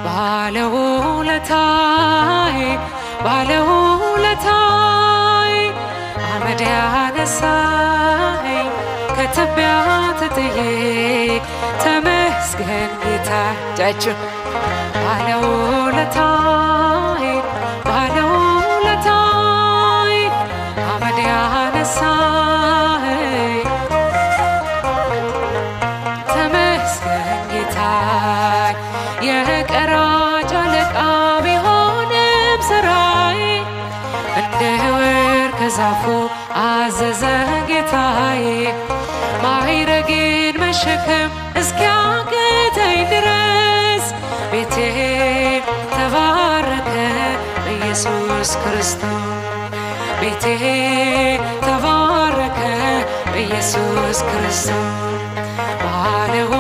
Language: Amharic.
ባለውለታዬ ባለውለታዬ አመድ ያነሳኸኝ ከትቢያ ተጥዬ ተመስገን ጌታ እጃችሁን ባለውለታዬ ባለውለታዬ አመድ ያነሳኸኝ ተመስገን ጌታዬ የቀራጭ አለቃ ቢሆንም ስራዬ እንደ ወርቅ ከዛፉ አዘዘ ጌታዬ ማዕረጌን መሸከም እስኪያቅተኝ ድረስ ቤቴ ተባረከ በኢየሱስ ክርስቶስ ቤቴ ተባረከ በኢየሱስ ክርስቶስ ባለሁ